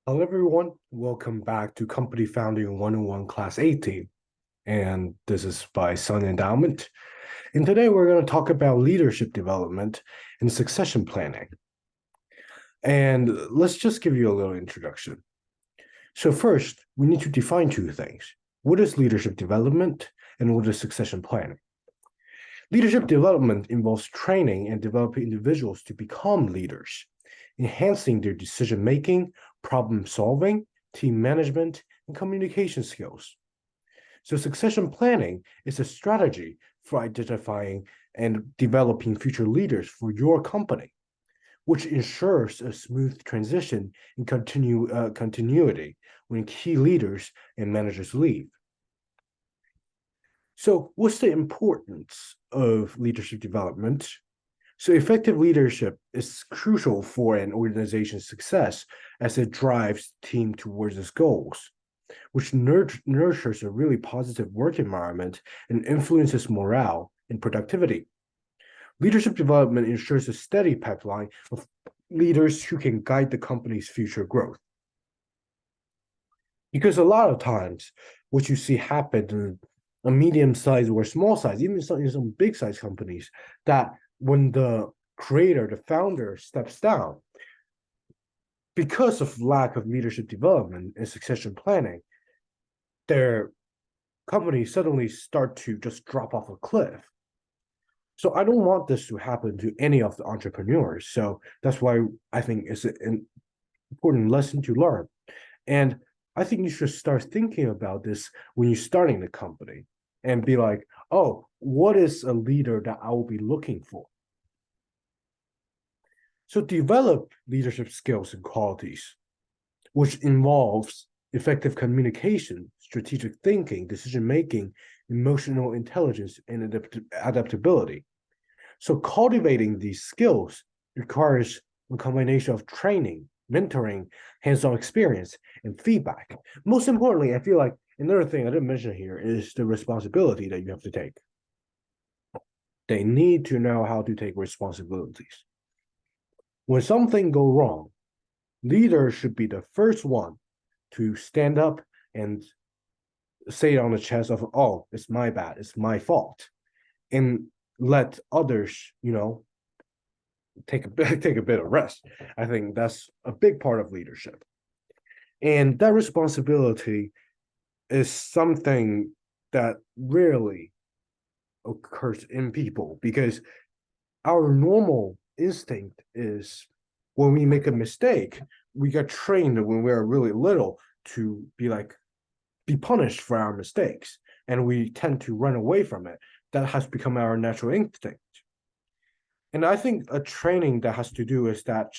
Hello, everyone. Welcome back to Company Founding 101 Class 18. And this is by Sun Endowment. And today we're going to talk about leadership development and succession planning. And let's just give you a little introduction. So, first, we need to define two things. What is leadership development and what is succession planning? Leadership development involves training and developing individuals to become leaders, enhancing their decision making, problem solving, team management, and communication skills. So, succession planning is a strategy for identifying and developing future leaders for your company, which ensures a smooth transition and continuity when key leaders and managers leave. So, what's the importance of leadership development? So, effective leadership is crucial for an organization's success as it drives the team towards its goals, which nurtures a really positive work environment and influences morale and productivity. Leadership development ensures a steady pipeline of leaders who can guide the company's future growth. Because a lot of times, what you see happen in a medium-sized or small-size, even in some big-size companies, that when the creator, the founder, steps down, because of lack of leadership development and succession planning, their companies suddenly start to just drop off a cliff. So I don't want this to happen to any of the entrepreneurs. So that's why I think it's an important lesson to learn. And I think you should start thinking about this when you're starting the company and be like, oh, what is a leader that I will be looking for? So develop leadership skills and qualities, which involves effective communication, strategic thinking, decision making, emotional intelligence, and adaptability. So cultivating these skills requires a combination of training, mentoring, hands-on experience, and feedback. Most importantly, I feel like another thing I didn't mention here is the responsibility that you have to take. They need to know how to take responsibilities. When something goes wrong, leaders should be the first one to stand up and say it on the chest of, oh, it's my bad, it's my fault, and let others, take a bit of rest. I think that's a big part of leadership, and that responsibility is something that rarely occurs in people because our normal instinct is when we make a mistake, we get trained when we're really little to be punished for our mistakes, and we tend to run away from it. That has become our natural instinct. And I think a training that has to do is that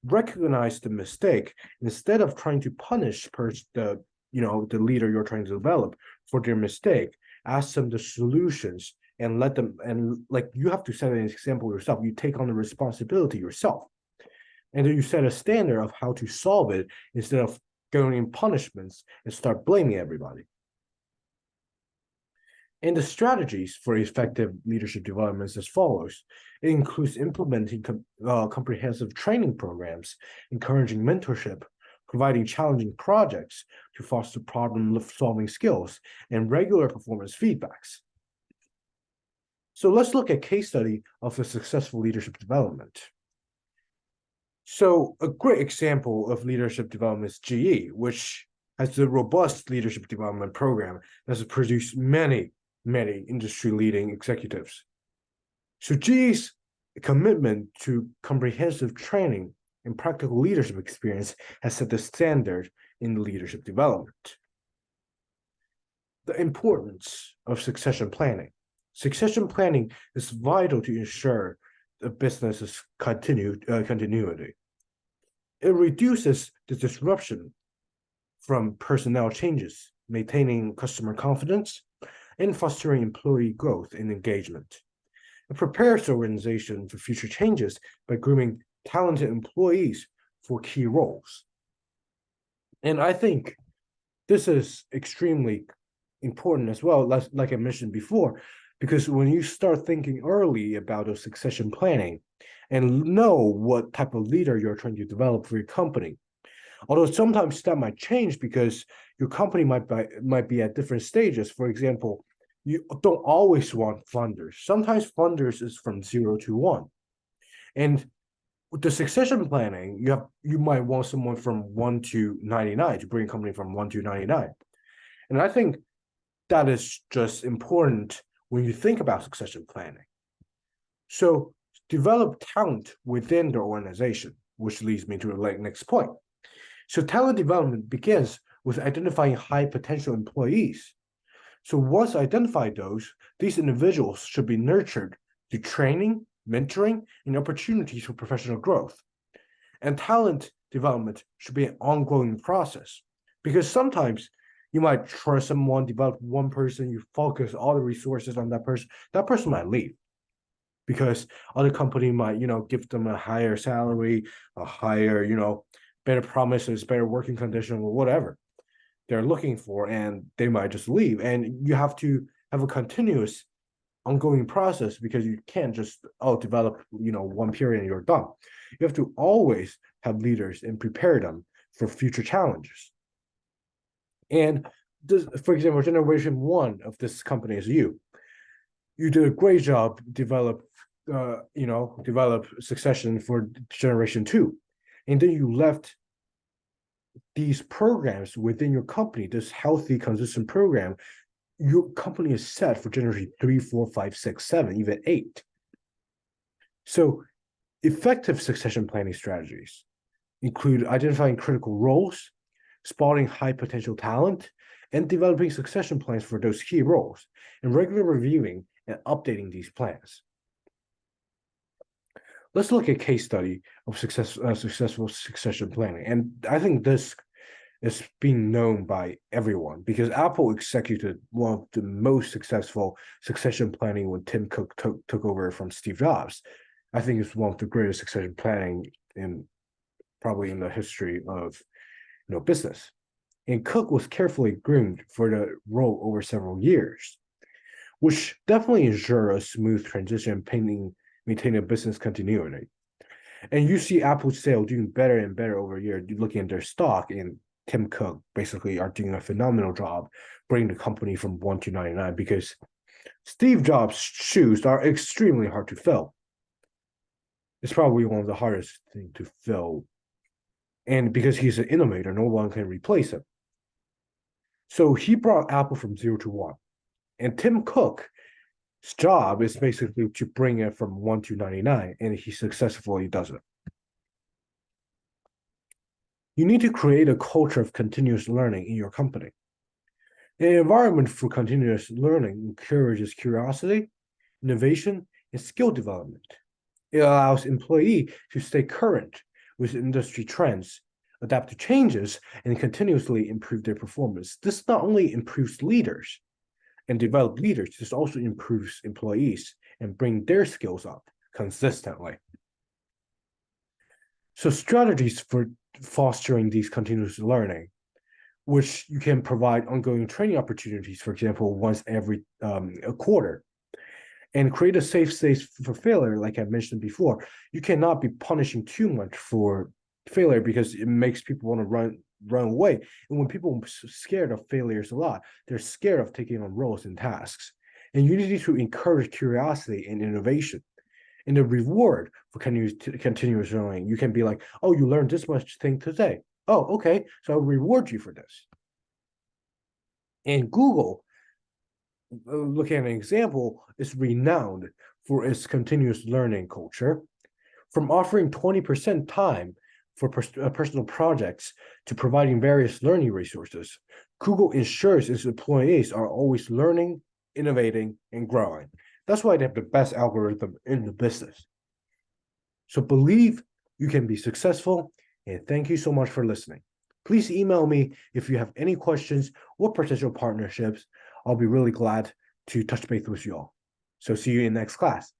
recognize the mistake instead of trying to punish the leader you're trying to develop for their mistake. Ask them the solutions and let them, and like, you have to set an example yourself. You take on the responsibility yourself, and then you set a standard of how to solve it instead of going in punishments and start blaming everybody. And the strategies for effective leadership development is as follows. It includes implementing comprehensive training programs, encouraging mentorship, providing challenging projects to foster problem-solving skills, and regular performance feedbacks. So let's look at a case study of a successful leadership development. So a great example of leadership development is GE, which has a robust leadership development program that has produced many industry-leading executives. So GE's commitment to comprehensive training and practical leadership experience has set the standard in leadership development. The importance of succession planning. Succession planning is vital to ensure the business's continuity. It reduces the disruption from personnel changes, maintaining customer confidence, and fostering employee growth and engagement. It prepares the organization for future changes by grooming talented employees for key roles. And I think this is extremely important as well, like I mentioned before, because when you start thinking early about the succession planning and know what type of leader you're trying to develop for your company, Although sometimes that might change because your company might be at different stages. For example, you don't always want funders. Sometimes funders is from 0 to 1. And with the succession planning, you might want someone from 1 to 99 to bring a company from 1 to 99. And I think that is just important when you think about succession planning. So develop talent within the organization, which leads me to the next point. So talent development begins with identifying high potential employees. So once identified these individuals should be nurtured through training, mentoring, and opportunities for professional growth. And talent development should be an ongoing process because sometimes you might trust someone, develop one person, you focus all the resources on that person might leave because other company might, give them a higher salary, a higher, better promises, better working condition, or whatever they're looking for, and they might just leave. And you have to have a continuous ongoing process because you can't just develop one period and you're done. You have to always have leaders and prepare them for future challenges. And this, for example, generation 1 of this company is you did a great job develop succession for generation 2, and then you left these programs within your company, this healthy consistent program. Your company is set for generation 3, 4, 5, 6, 7, even 8. So effective succession planning strategies include identifying critical roles, spotting high potential talent, and developing succession plans for those key roles, and regularly reviewing and updating these plans. Let's look at a case study of successful succession planning. And I think this is being known by everyone because Apple executed one of the most successful succession planning when Tim Cook took over from Steve Jobs. I think it's one of the greatest succession planning probably in the history of business. And Cook was carefully groomed for the role over several years, which definitely ensured a smooth transition, maintaining business continuity. And you see Apple sale doing better and better over a year, looking at their stock, and Tim Cook basically are doing a phenomenal job bringing the company from 1 to 99 because Steve Jobs' shoes are extremely hard to fill. It's probably one of the hardest things to fill. And because he's an innovator, no one can replace him. So he brought Apple from 0 to 1. And Tim Cook's job is basically to bring it from 1 to 99, and he successfully does it. You need to create a culture of continuous learning in your company. An environment for continuous learning encourages curiosity, innovation, and skill development. It allows employees to stay current with industry trends, adapt to changes, and continuously improve their performance. This not only improves leaders and develop leaders, this also improves employees and bring their skills up consistently. So strategies for fostering these continuous learning, which you can provide ongoing training opportunities, for example, once every a quarter, and create a safe space for failure, like I mentioned before. You cannot be punishing too much for failure because it makes people want to run away. And when people are scared of failures a lot, they're scared of taking on roles and tasks. And you need to encourage curiosity and innovation. And the reward for continuous learning, you can be like, oh, you learned this much thing today. Oh, okay, so I'll reward you for this. And Google, looking at an example, is renowned for its continuous learning culture. From offering 20% time for personal projects to providing various learning resources, Google ensures its employees are always learning, innovating, and growing. That's why they have the best algorithm in the business. So believe you can be successful, and thank you so much for listening. Please email me if you have any questions or potential partnerships. I'll be really glad to touch base with you all. So see you in next class.